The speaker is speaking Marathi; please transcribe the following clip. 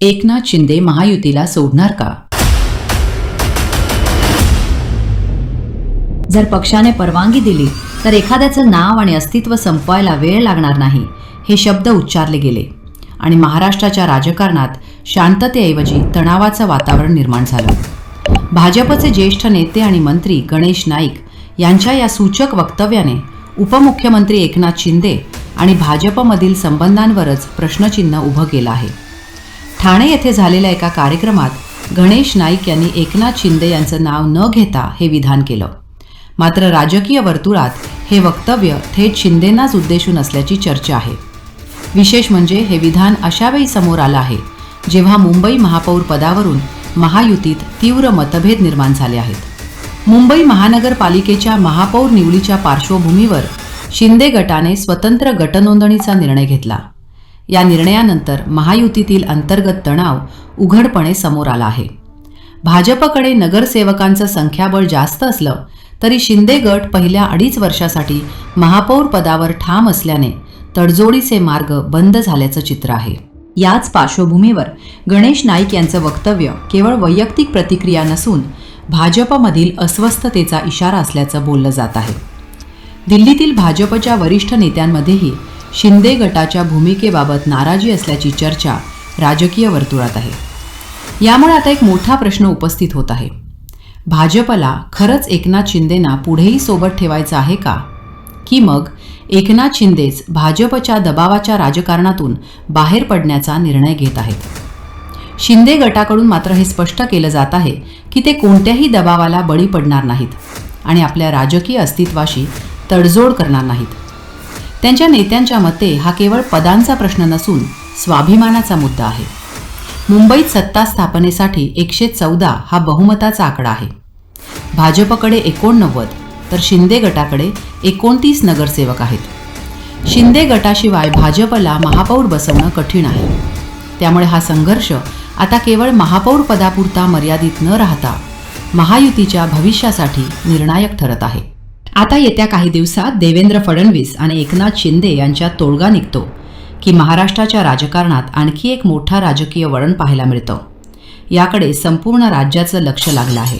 एकनाथ शिंदे महायुतीला सोडणार का? जर पक्षाने परवानगी दिली तर एखाद्याचं नाव आणि अस्तित्व संपवायला वेळ लागणार नाही, हे शब्द उच्चारले गेले आणि महाराष्ट्राच्या राजकारणात शांततेऐवजी तणावाचं वातावरण निर्माण झालं. भाजपचे ज्येष्ठ नेते आणि मंत्री गणेश नाईक यांच्या या सूचक वक्तव्याने उपमुख्यमंत्री एकनाथ शिंदे आणि भाजपमधील संबंधांवरच प्रश्नचिन्ह उभं केलं आहे. ठाणे येथे झालेल्या एका कार्यक्रमात गणेश नाईक यांनी एकनाथ शिंदे यांचं नाव न घेता हे विधान केलं. मात्र राजकीय वर्तुळात हे वक्तव्य थेट शिंदेंनाच उद्देशून असल्याची चर्चा आहे. विशेष म्हणजे हे विधान अशावेळी समोर आलं आहे जेव्हा मुंबई महापौर पदावरून महायुतीत तीव्र मतभेद निर्माण झाले आहेत. मुंबई महानगरपालिकेच्या महापौर निवडीच्या पार्श्वभूमीवर शिंदे गटाने स्वतंत्र गटनोंदणीचा निर्णय घेतला. या निर्णयानंतर महायुतीतील अंतर्गत तणाव उघडपणे समोर आला आहे. भाजपकडे नगरसेवकांचं संख्याबळ जास्त असलं तरी शिंदे गट पहिल्या 2.5 वर्षासाठी महापौर पदावर ठाम असल्याने तडजोडीचे मार्ग बंद झाल्याचं चित्र आहे. याच पार्श्वभूमीवर गणेश नाईक यांचं वक्तव्य केवळ वैयक्तिक प्रतिक्रिया नसून भाजपमधील अस्वस्थतेचा इशारा असल्याचं बोललं जात आहे. दिल्लीतील भाजपच्या वरिष्ठ नेत्यांमध्येही शिंदे गटाच्या भूमिकेबाबत नाराजी असल्याची चर्चा राजकीय वर्तुळात आहे. यामुळे आता एक मोठा प्रश्न उपस्थित होत आहे. भाजपला खरंच एकनाथ शिंदेंना पुढेही सोबत ठेवायचं आहे का? की मग एकनाथ शिंदेच भाजपच्या दबावाच्या राजकारणातून बाहेर पडण्याचा निर्णय घेत आहेत? शिंदे गटाकडून मात्र हे स्पष्ट केलं जात आहे की ते कोणत्याही दबावाला बळी पडणार नाहीत आणि आपल्या राजकीय अस्तित्वाशी तडजोड करणार नाहीत. त्यांच्या नेत्यांच्या मते हा केवळ पदांचा प्रश्न नसून स्वाभिमानाचा मुद्दा आहे. मुंबईत सत्ता स्थापनेसाठी 114 हा बहुमताचा आकडा आहे. भाजपकडे 89 तर शिंदे गटाकडे 29 नगरसेवक आहेत. शिंदे गटाशिवाय भाजपला महापौर बसवणं कठीण आहे. त्यामुळे हा संघर्ष आता केवळ महापौर पदापुरता मर्यादित न राहता महायुतीच्या भविष्यासाठी निर्णायक ठरत आहे. आता येत्या काही दिवसात देवेंद्र फडणवीस आणि एकनाथ शिंदे यांच्यात तोडगा निघतो की महाराष्ट्राच्या राजकारणात आणखी एक मोठा राजकीय वळण पाहायला मिळतं. याकडे संपूर्ण राज्याचं लक्ष लागलं आहे.